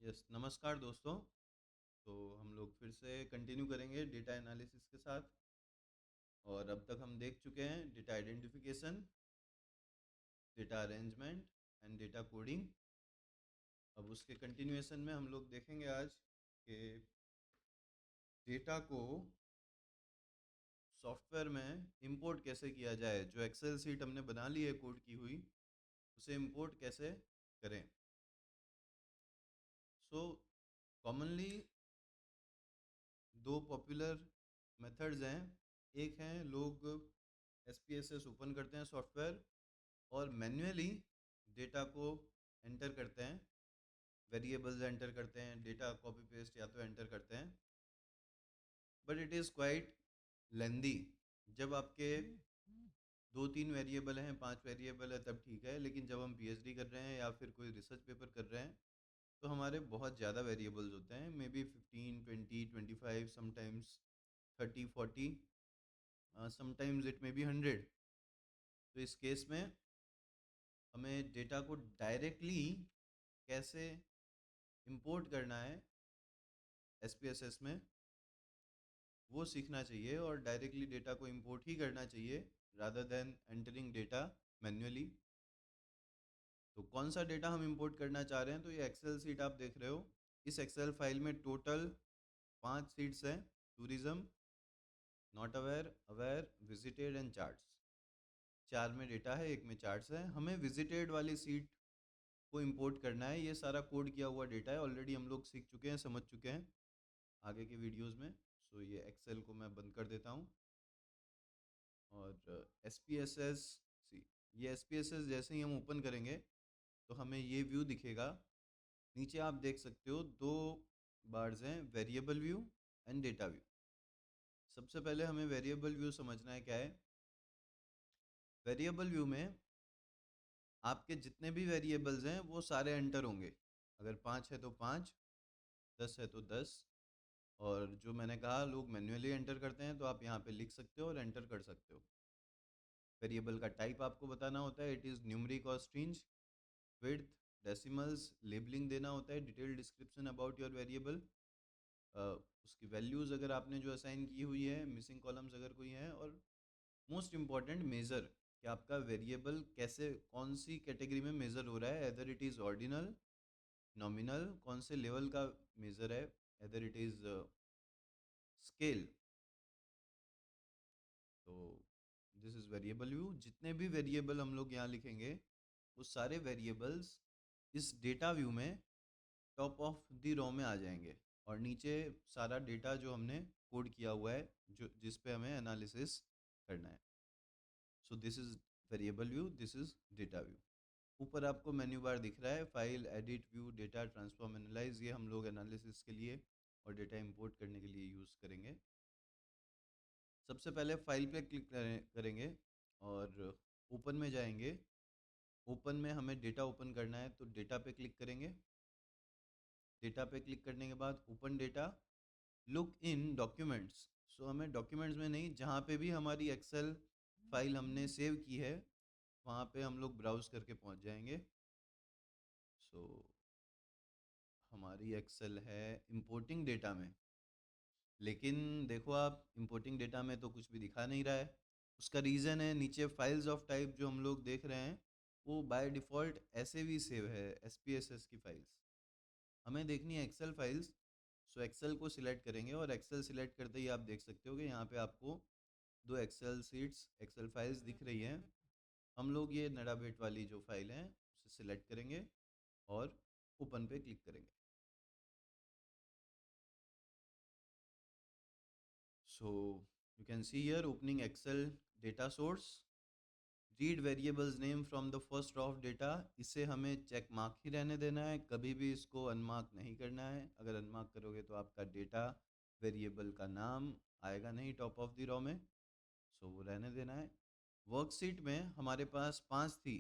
Yes, नमस्कार दोस्तों। तो हम लोग फिर से कंटिन्यू करेंगे डेटा एनालिसिस के साथ। और अब तक हम देख चुके हैं data identification, data arrangement and data coding. अब उसके कंटिन्यूएशन में हम लोग देखेंगे आज कि डेटा को सॉफ्टवेयर में इंपोर्ट कैसे किया जाए। जो एक्सेल सीट हमने बना ली है कोड की हुई, उसे इंपोर्ट कैसे करें। सो कॉमनली दो पॉपुलर मेथड्स हैं। एक हैं लोग SPSS ओपन करते हैं सॉफ्टवेयर और मैन्युअली डेटा को एंटर करते हैं, वेरिएबल्स एंटर करते हैं, डेटा कॉपी पेस्ट या तो एंटर करते हैं। बट इट इज़ क्वाइट लेंदी। जब आपके दो तीन वेरिएबल हैं, पांच वेरिएबल है, तब ठीक है। लेकिन जब हम PhD कर रहे हैं या फिर कोई रिसर्च पेपर कर रहे हैं, तो हमारे बहुत ज़्यादा वेरिएबल्स होते हैं, may be 15, 20, 25, sometimes 30, 40, sometimes it may be 100। तो इस केस में हमें डेटा को डायरेक्टली कैसे इंपोर्ट करना है SPSS में, वो सीखना चाहिए और डायरेक्टली डेटा को इंपोर्ट ही करना चाहिए rather than entering data manually. तो कौन सा डेटा हम इंपोर्ट करना चाह रहे हैं, तो ये एक्सेल सीट आप देख रहे हो। इस एक्सेल फाइल में टोटल 5 सीट्स हैं। Tourism, not aware, aware, visited and charts. चार में डेटा है, एक में चार्ट्स है। हमें विजिटेड वाली सीट को इंपोर्ट करना है। ये सारा कोड किया हुआ डेटा है, ऑलरेडी हम लोग सीख चुके हैं, समझ चुके हैं आगे के वीडियोस में। सो ये एक्सेल को मैं बंद कर देता हूँ और SPSS सी ये SPSS जैसे ही हम ओपन करेंगे तो हमें ये व्यू दिखेगा। नीचे आप देख सकते हो दो बार्स हैं, variable view and data view. सबसे पहले हमें वेरिएबल व्यू समझना है क्या है। वेरिएबल व्यू में आपके जितने भी वेरिएबल्स हैं वो सारे एंटर होंगे। अगर 5 है तो 5, 10 है तो 10। और जो मैंने कहा लोग मैन्युअली एंटर करते हैं, तो आप यहाँ पे लिख सकते हो और एंटर कर सकते हो। वेरिएबल का टाइप आपको बताना होता है, इट इज़ न्यूमरिक और स्ट्रिंग, विड्थ, डेसिमल्स, लेबलिंग देना होता है, detail description about your variable, उसकी वैल्यूज़ अगर आपने जो असाइन की हुई है, मिसिंग कॉलम्स अगर कोई हैं, और मोस्ट इम्पॉर्टेंट मेज़र कि आपका वेरिएबल कैसे, कौन सी कैटेगरी में मेज़र हो रहा है, either it is ordinal, nominal, कौन से लेवल का मेज़र है, एदर इट इज़ स्केल। तो दिस इज़ वेरिएबल व्यू। जितने भी वेरिएबल हम लोग यहाँ लिखेंगे वो सारे वेरिएबल्स इस डेटा व्यू में टॉप ऑफ द रो में आ जाएंगे और नीचे सारा डेटा जो हमने कोड किया हुआ है, जो जिस पे हमें एनालिसिस करना है। So this is variable view, this is data view. ऊपर आपको मेन्यू बार दिख रहा है, file, edit, view, data, transform, analyse. ये हम लोग एनालिसिस के लिए और डेटा इंपोर्ट करने के लिए यूज़ करेंगे। सबसे पहले फाइल पे क्लिक करेंगे और ओपन में जाएंगे। ओपन में हमें डेटा ओपन करना है, तो डेटा पे क्लिक करेंगे। डेटा पे क्लिक करने के बाद open data, look in documents. So हमें डॉक्यूमेंट्स में नहीं, जहाँ पे भी हमारी एक्सेल फाइल हमने सेव की है वहाँ पे हम लोग ब्राउज़ करके पहुँच जाएंगे। सो हमारी एक्सेल है इंपोर्टिंग डेटा में, लेकिन देखो आप इंपोर्टिंग डेटा में तो कुछ भी दिखा नहीं रहा है। उसका रीज़न है नीचे फाइल्स ऑफ टाइप जो हम लोग देख रहे हैं वो बाय डिफ़ॉल्ट ऐसे भी सेव है, SPSS की फाइल्स। हमें देखनी है एक्सेल फाइल्स। सो एक्सेल को सिलेक्ट करेंगे और एक्सेल सिलेक्ट करते ही आप देख सकते हो कि यहाँ पे आपको दो एक्सेल सीट्स, एक्सेल फाइल्स दिख रही हैं। हम लोग ये नडाबेट वाली जो फाइल है उसे सिलेक्ट करेंगे और ओपन पे क्लिक करेंगे। So you can see here opening Excel data source, read variables name from the first row of data. इसे हमें चेक मार्क ही रहने देना है, कभी भी इसको अनमार्क नहीं करना है। अगर अनमार्क करोगे तो आपका डेटा वेरिएबल का नाम आएगा नहीं टॉप ऑफ द रॉ में। सो वो रहने देना है। वर्कशीट में हमारे पास 5 थी।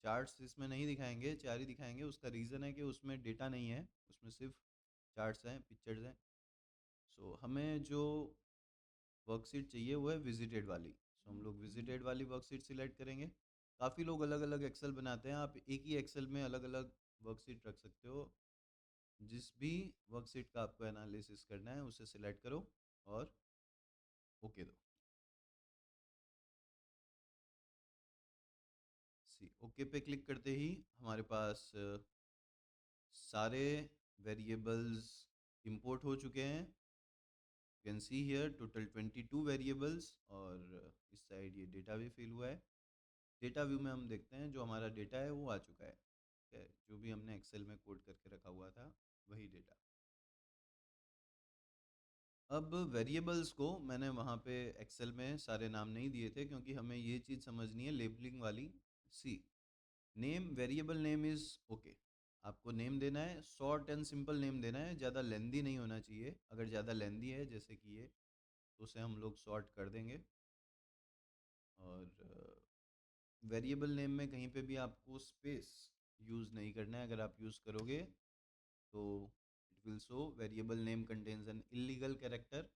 चार्ट्स इसमें नहीं दिखाएंगे, 4 ही दिखाएंगे। उसका रीज़न है कि उसमें डेटा नहीं है, उसमें सिर्फ चार्ट्स हैं, पिक्चर्स हैं। सो हमें जो वर्कशीट चाहिए वो है विजिटेड वाली। सो हम लोग विजिटेड वाली वर्कशीट सिलेक्ट करेंगे। काफ़ी लोग अलग अलग एक्सेल बनाते हैं, आप एक ही एक्सेल में अलग अलग वर्कशीट रख सकते हो। जिस भी वर्कशीट का आपको एनालिसिस करना है उसे सिलेक्ट करो और ओके दो। ओके पे क्लिक करते ही हमारे पास सारे वेरिएबल्स इंपोर्ट हो चुके हैं। You can see here total 22 variables, और इस साइड ये डेटा भी फिल हुआ है। डेटा व्यू में हम देखते हैं जो हमारा डेटा है वो आ चुका है, ठीक है, जो भी हमने एक्सेल में कोड करके रखा हुआ था वही डेटा। अब वेरिएबल्स को मैंने वहाँ पे एक्सेल में सारे नाम नहीं दिए थे, क्योंकि हमें ये चीज़ समझनी है लेबलिंग वाली। See name, variable name is okay. आपको नेम देना है, शॉर्ट एंड सिंपल नेम देना है, ज़्यादा लेंदी नहीं होना चाहिए। अगर ज़्यादा लेंदी है जैसे कि ये, तो उसे हम लोग शॉर्ट कर देंगे। और वेरिएबल नेम में कहीं पे भी आपको स्पेस यूज़ नहीं करना है। अगर आप यूज़ करोगे तो it will show variable name contains an illegal character.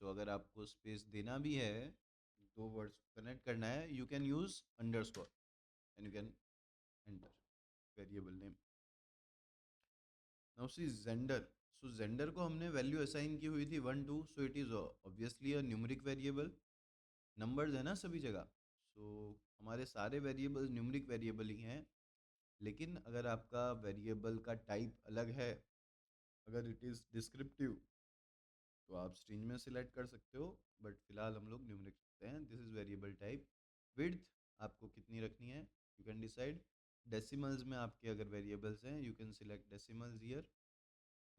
So अगर आपको स्पेस देना भी है, दो वर्ड्स कनेक्ट करना है, you can use underscore and you can enter variable name. Now see gender. So gender को हमने वैल्यू असाइन की हुई थी 1 2, so it is obviously a numeric variable. Numbers है ना सभी जगह, सो हमारे सारे वेरिएबल्स न्यूमेरिक वेरिएबल ही हैं। लेकिन अगर आपका वेरिएबल का टाइप अलग है, अगर इट इज़ डिस्क्रिप्टिव, तो आप स्ट्रिंग में सिलेक्ट कर सकते हो, बट फिलहाल हम लोग न्यूमेरिक रखते हैं। This is variable type. Width आपको कितनी रखनी है, यू कैन डिसाइड। डेसिमल्स में आपके अगर वेरिएबल्स हैं, you can select decimals here,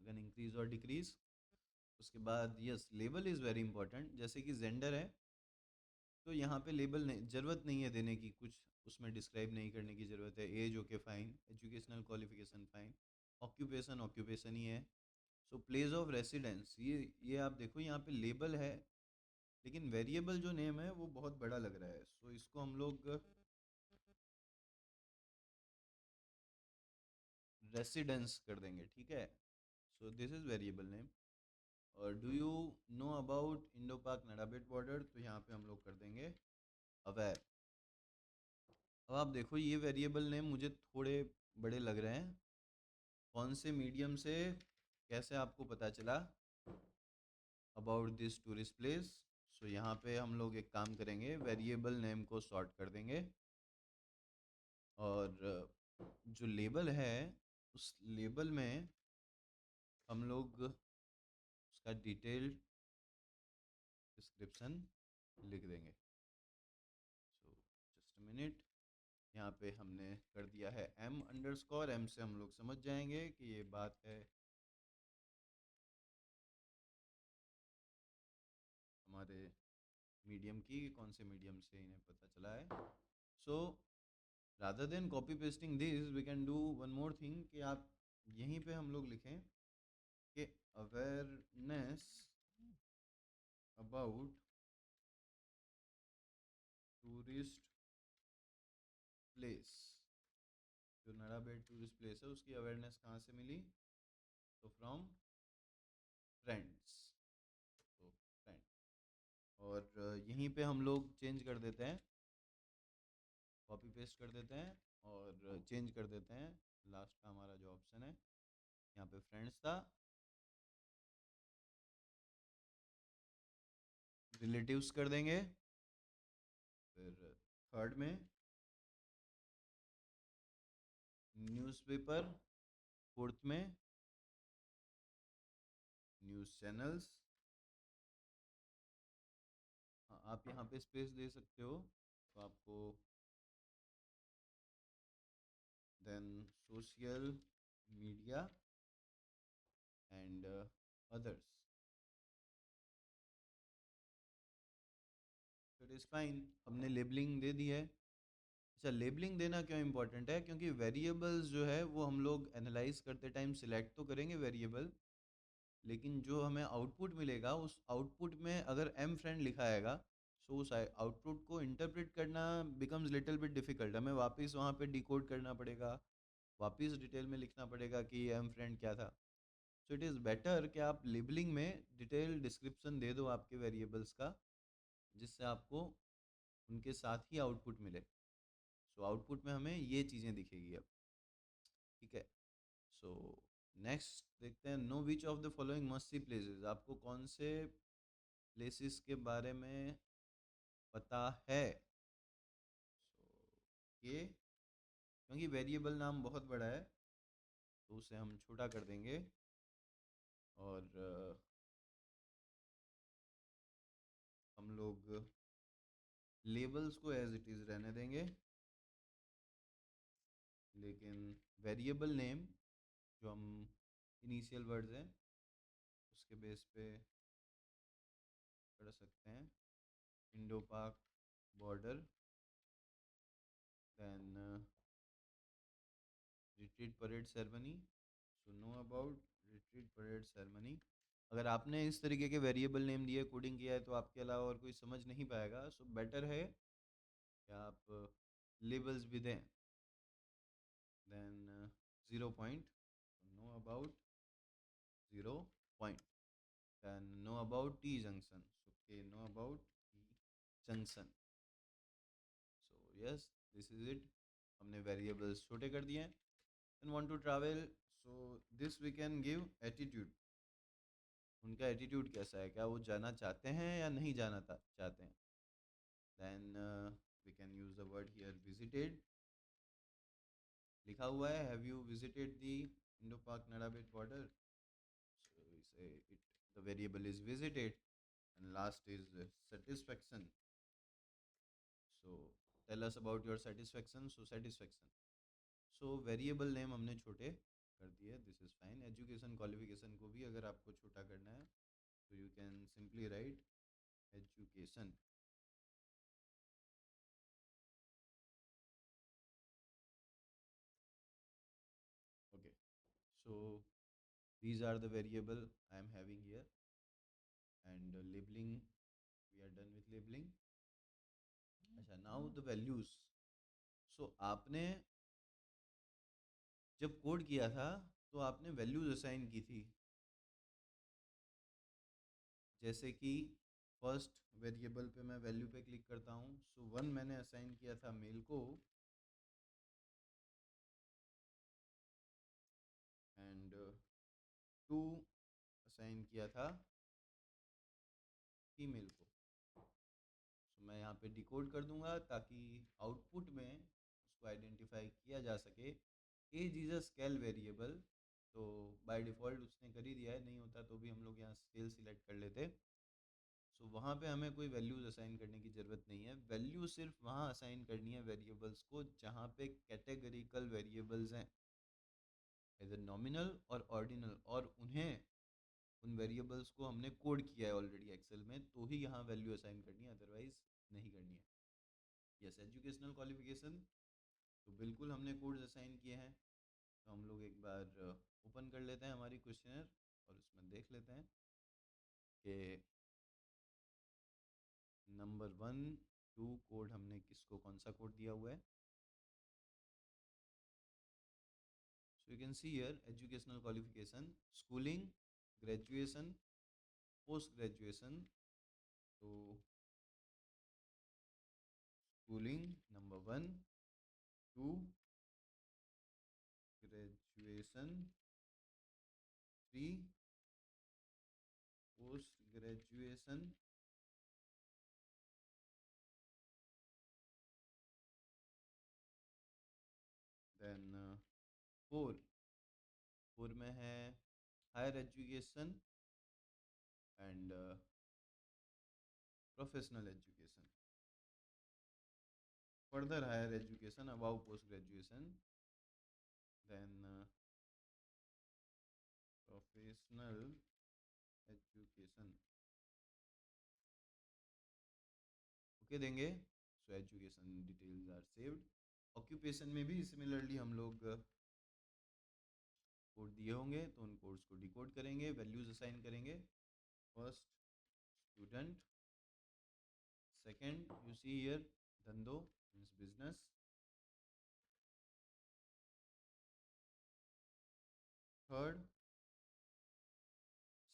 you can increase और डिक्रीज। उसके बाद yes, label is very important. जैसे कि जेंडर है, तो यहाँ पे लेबल नहीं, ज़रूरत नहीं है देने की, कुछ उसमें डिस्क्राइब नहीं करने की ज़रूरत है। Age okay fine, educational qualification fine, occupation occupation ही है। सो प्लेस ऑफ रेसिडेंस, ये आप देखो यहाँ पे लेबल है, लेकिन वेरिएबल जो नेम है वो बहुत बड़ा लग रहा है। सो इसको हम लोग रेसिडेंस कर देंगे, ठीक है। So this is variable name. और do you know about Indo Pak Nadabet border, तो यहाँ पे हम लोग कर देंगे अवेयर। अब आप देखो ये वेरिएबल नेम मुझे थोड़े बड़े लग रहे हैं। कौन से मीडियम से, कैसे आपको पता चला अबाउट दिस टूरिस्ट प्लेस? सो यहाँ पे हम लोग एक काम करेंगे, वेरिएबल नेम को सॉर्ट कर देंगे, और जो लेबल है उस लेबल में हम लोग उसका डिटेल्ड डिस्क्रिप्शन लिख देंगे। सो जस्ट अ मिनट, यहाँ पे हमने कर दिया है एम अंडरस्कोर। एम से हम लोग समझ जाएंगे कि ये बात है हमारे मीडियम की, कौन से मीडियम से इन्हें पता चला है। So rather than copy pasting this, we can do one more thing, कि आप यहीं पे हम लोग लिखें कि अवेयरनेस अबाउट टूरिस्ट प्लेस। जो नड़ाबेट टूरिस्ट प्लेस है उसकी अवेयरनेस कहाँ से मिली, तो फ्रॉम फ्रेंड्स। तो फ्रेंड, और यहीं पे हम लोग चेंज कर देते हैं, कॉपी पेस्ट कर देते हैं और चेंज कर देते हैं। लास्ट का हमारा जो ऑप्शन है, यहाँ पे फ्रेंड्स था, रिलेटिव्स कर देंगे। फिर थर्ड में न्यूज़पेपर, फोर्थ में न्यूज़ चैनल्स। हाँ, आप यहाँ पे स्पेस दे सकते हो, तो आपको then social media and others, it is fine. हमने लेबलिंग दे दी है। अच्छा, लेबलिंग देना क्यों इंपॉर्टेंट है, क्योंकि वेरिएबल्स जो है वो हम लोग एनालाइज करते टाइम सिलेक्ट तो करेंगे वेरिएबल, लेकिन जो हमें आउटपुट मिलेगा उस आउटपुट में अगर एम फ्रेंड लिखा आएगा, सो उस आउटपुट को इंटरप्रेट करना बिकम्स लिटिल बिट डिफिकल्ट। हमें वापस वहाँ पे डिकोड करना पड़ेगा, वापस डिटेल में लिखना पड़ेगा कि एम फ्रेंड क्या था। सो इट इज़ बेटर कि आप लेबलिंग में डिटेल डिस्क्रिप्शन दे दो आपके वेरिएबल्स का, जिससे आपको उनके साथ ही आउटपुट मिले। सो आउटपुट में हमें ये चीज़ें दिखेगी अब, ठीक है। सो नेक्स्ट देखते हैं, know which of the following must see places, आपको कौन से प्लेसेस के बारे में पता है। ये क्योंकि वेरिएबल नाम बहुत बड़ा है तो उसे हम छोटा कर देंगे और हम लोग लेबल्स को एज इट इज़ रहने देंगे, लेकिन वेरिएबल नेम जो हम इनिशियल वर्ड्स हैं उसके बेस पे पढ़ सकते हैं। Indo Pak border, then retreat parade ceremony, so know about retreat parade ceremony. अगर आपने इस तरीके के वेरिएबल नेम दिए, कोडिंग किया है, तो आपके अलावा और कोई समझ नहीं पाएगा, सो बेटर है कि आप लेबल्स भी दें। Then 0 point, know about 0 point, then know about T junction, so के know about T junction. So yes, this is it, हमने वेरिएबल्स छोटे कर दिए हैं। Then want to travel, so this we can give attitude, उनका attitude कैसा है, क्या वो जाना चाहते हैं या नहीं जाना चाहते हैं। Then we can use the word here visited, लिखा हुआ है have you visited the Indo Pak Nadabet border, so we say it, the variable is visited, and last is satisfaction, so tell us about your satisfaction, so satisfaction, so variable name हमने छोटे कर दिए, this is fine. Education qualification को भी अगर आपको छोटा करना है तो you can simply write education. Okay, so these are the variable I am having here, and labeling, we are done with labeling। अच्छा, now the values, so आपने जब कोड किया था तो आपने वैल्यूज असाइन की थी, जैसे कि फर्स्ट वेरिएबल पे मैं वैल्यू पे क्लिक करता हूँ, सो 1 मैंने असाइन किया था मेल को, एंड 2 असाइन किया था फीमेल को। सो मैं यहाँ पे डिकोड कर दूंगा ताकि आउटपुट में उसको आइडेंटिफाई किया जा सके। Age is a scale variable, तो बाय डिफ़ॉल्ट उसने कर ही दिया है, नहीं होता तो भी हम लोग यहाँ स्केल सिलेक्ट कर लेते। सो वहाँ पे हमें कोई वैल्यूज़ असाइन करने की ज़रूरत नहीं है, वैल्यू सिर्फ वहाँ असाइन करनी है वेरिएबल्स को जहाँ पे कैटेगरिकल वेरिएबल्स हैं, इधर नॉमिनल और ऑर्डिनल, और उन्हें उन वेरिएबल्स को हमने कोड किया है ऑलरेडी एक्सेल में, तो ही यहाँ वैल्यू असाइन करनी है, अदरवाइज नहीं करनी है। यस, एजुकेशनल क्वालिफिकेशन, तो बिल्कुल हमने कोड्स असाइन किए हैं, तो हम लोग एक बार ओपन कर लेते हैं हमारी क्वेश्चनर और उसमें देख लेते हैं कि नंबर 1 2 कोड हमने किसको कौन सा कोड दिया हुआ है। So you can see here educational qualification, schooling, graduation, post graduation, तो schooling number 1, 2 graduation, 3 post graduation, then 4 में है higher education and professional education, further higher education above post graduation, then professional education, okay देंगे। So education details are saved. ऑक्यूपेशन में भी similarly हम लोग code दिए होंगे तो उन कोड्स को डिकोड करेंगे, वैल्यूज असाइन करेंगे। First student, second you see here धंधो मीन्स बिजनेस, थर्ड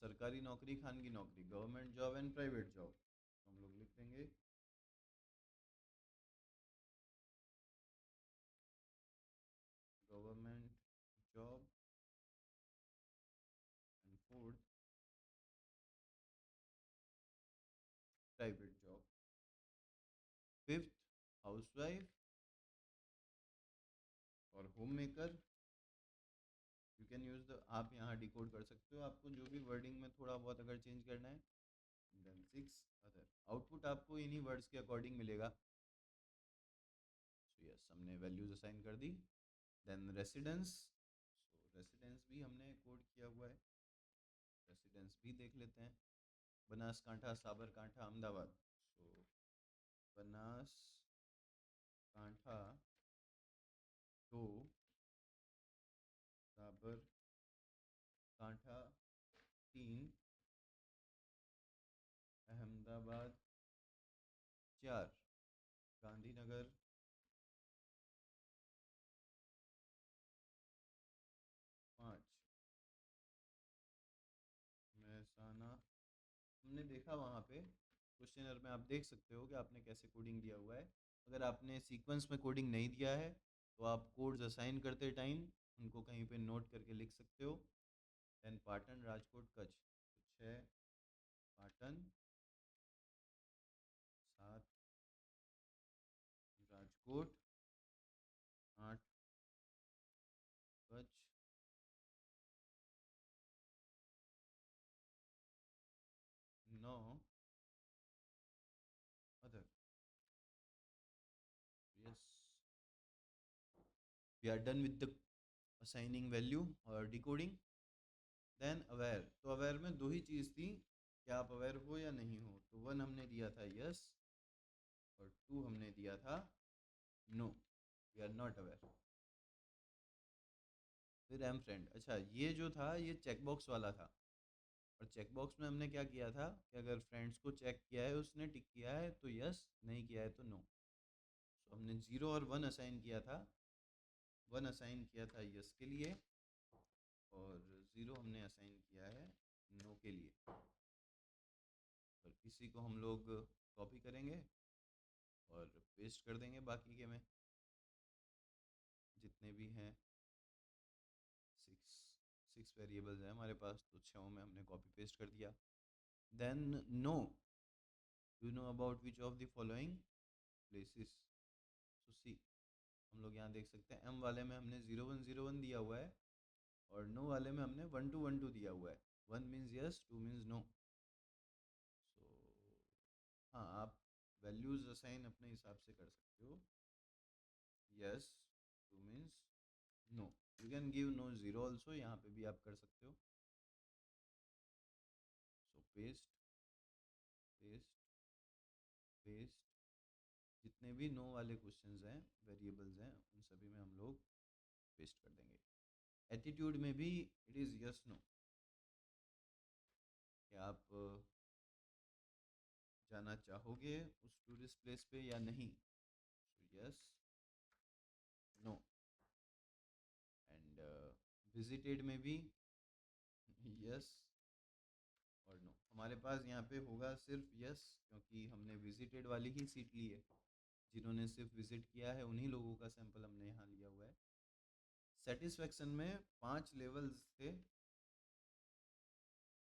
सरकारी नौकरी खानगी नौकरी, government job and private job, तो हम लोग लिख देंगे गवर्नमेंट जॉब फिफ्थ हाउसवाइफ और home maker. You can use the, आप यहाँ डिकोड कर सकते हो आपको जो भी वर्डिंग में थोड़ा बहुत अगर चेंज करना है। देन सिक्स अदर, आउटपुट आपको इन्हीं वर्ड्स के अकॉर्डिंग मिलेगा। सो यस, हमने वैल्यूज असाइन कर दी। देन रेसिडेंस, सो रेसिडेंस भी हमने कोड किया हुआ है। रेसिडेंस भी देख लेते हैं। बनासकांठा, साबरकांठा, अहमदाबाद। सो बनासकांठा तो साबरकांठा 3, अहमदाबाद 4, गांधीनगर 5, महसाना। हमने देखा वहाँ पे क्वेश्चनर में, आप देख सकते हो कि आपने कैसे कोडिंग दिया हुआ है। अगर आपने सीक्वेंस में कोडिंग नहीं दिया है तो आप कोड्स असाइन करते टाइम उनको कहीं पे नोट करके लिख सकते हो। दैन पाटन, राजकोट, कच्छ। तो 6 Patan, 7 Rajkot, 8 Kutch, 9 other. Yes, we are done with the assigning value और डिकोडिंग। देन अवेयर, तो अवेयर में दो ही चीज़ थी कि आप अवेयर हो या नहीं हो। तो 1 हमने दिया था यस, और 2 हमने दिया था no, we are not aware. फिर एम फ्रेंड, अच्छा ये जो था ये चेकबॉक्स वाला था। और चेकबॉक्स में हमने क्या किया था कि अगर फ्रेंड्स को चेक किया है, उसने टिक किया है तो यस, नहीं किया है तो नो। तो हमने 0 और 1 असाइन किया था। 1 असाइन किया था यस के लिए, और 0 हमने असाइन किया है नो के लिए। और इसी को हम लोग कॉपी करेंगे और पेस्ट कर देंगे बाकी के में, जितने भी हैं। 6 वेरिएबल्स हैं हमारे पास, तो 6 में हमने कॉपी पेस्ट कर दिया। Then no, you know about which of the following places. So see, हम लोग यहाँ देख सकते हैं एम वाले में हमने 0101 दिया हुआ है, और नो वाले में हमने 1212 दिया हुआ है। 1 मीन्स यस, 2 मीन्स नो। सो हाँ, आप वैल्यूज़ असाइन अपने हिसाब से कर सकते हो। Yes 2 means no, you can give no 0 also, यहाँ पे भी आप कर सकते हो। सो पेस्ट पेस्ट पेस्ट, जितने भी नो वाले क्वेश्चंस हैं, वेरिएबल्स हैं, उन सभी में हम लोग पेस्ट कर देंगे। एटीट्यूड में भी इट इज़ यस नो, कि आप जाना चाहोगे उस टूरिस्ट प्लेस पे या नहीं। So yes no. And visited में भी यस और नो। हमारे पास यहाँ पे होगा सिर्फ यस, क्योंकि हमने विजिटेड वाली ही सीट ली है। जिन्होंने सिर्फ विजिट किया है उन्हीं लोगों का सैंपल हमने यहाँ लिया हुआ है। सेटिस्फेक्शन में 5 लेवल्स थे।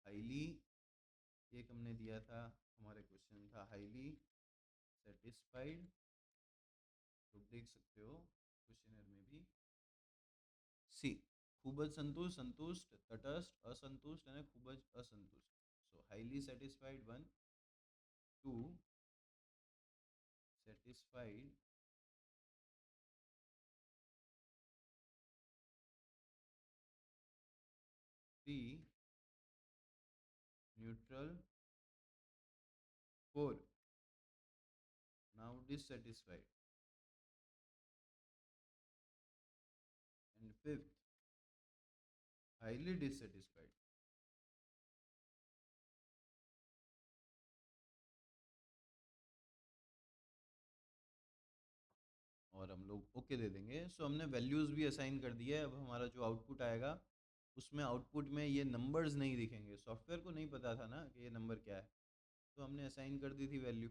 हाईली, एक हमने दिया था, हमारे क्वेश्चन था हाईली सेटिस्फाइड, तो देख सकते हो क्वेश्चनर में भी। सी, खूब संतुष्ट, संतुष्ट, तटस्थ, असंतुष्ट અને खूब असंतुष्ट। सो highly satisfied 1, 2 satisfied, 3 neutral, 4 now dissatisfied, and 5th highly dissatisfied। और हम लोग ओके दे देंगे। सो हमने वैल्यूज़ भी असाइन कर दी है। अब हमारा जो आउटपुट आएगा उसमें आउटपुट में ये नंबर्स नहीं दिखेंगे। सॉफ्टवेयर को नहीं पता था ना कि ये नंबर क्या है, तो हमने असाइन कर दी थी वैल्यू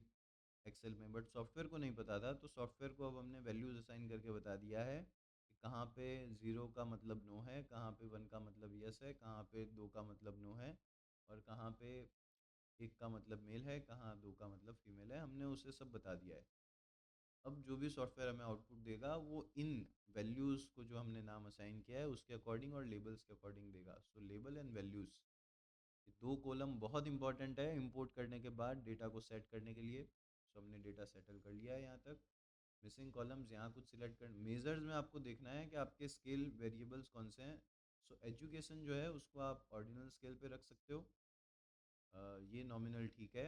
एक्सेल में, बट सॉफ्टवेयर को नहीं पता था। तो सॉफ्टवेयर को अब हमने वैल्यूज़ असाइन करके बता दिया है कि कहाँ पे 0 का मतलब नो है, कहाँ पे 1 का मतलब यस है, कहाँ पे 2 का मतलब नो है, और कहाँ पे 1 का मतलब मेल है, कहाँ 2 का मतलब फीमेल है। हमने उसे सब बता दिया है। अब जो भी सॉफ्टवेयर हमें आउटपुट देगा वो इन वैल्यूज़ को जो हमने नाम असाइन किया है उसके अकॉर्डिंग और लेबल्स के अकॉर्डिंग देगा। सो लेबल एंड वैल्यूज़, ये 2 कॉलम बहुत इंपॉर्टेंट है इंपोर्ट करने के बाद डेटा को सेट करने के लिए। सो हमने डेटा सेटल कर लिया है यहाँ तक। मिसिंग कॉलम्स यहाँ कुछ सिलेक्ट कर, मेजर्स में आपको देखना है कि आपके स्केल वेरिएबल्स कौन से हैं। सो एजुकेशन जो है उसको आप ऑर्डिनल स्केल पे रख सकते हो। ये नॉमिनल ठीक है।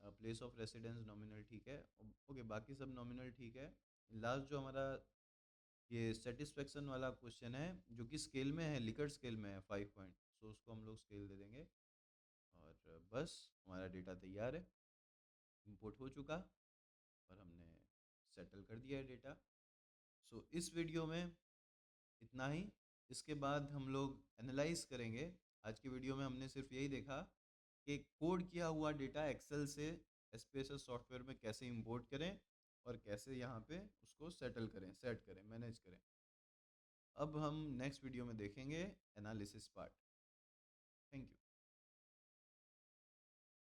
प्लेस ऑफ रेसिडेंस नॉमिनल ठीक है। ओके, बाकी सब नॉमिनल ठीक है। लास्ट जो हमारा ये सेटिस्फेक्शन वाला क्वेश्चन है जो कि स्केल में है, लिकर्ट स्केल में है 5 पॉइंट, सो उसको हम लोग स्केल दे देंगे। और बस हमारा डेटा तैयार है, इंपोर्ट हो चुका और हमने सेटल कर दिया है डेटा। सो इस वीडियो में इतना ही। इसके बाद हम लोग एनालाइज करेंगे। आज की वीडियो में हमने सिर्फ यही देखा कि कोड किया हुआ डेटा एक्सेल से एसपीएसएस सॉफ्टवेयर में कैसे इंपोर्ट करें और कैसे यहाँ पे उसको सेटल करें, सेट करें, मैनेज करें। अब हम नेक्स्ट वीडियो में देखेंगे एनालिसिस पार्ट। Thank you.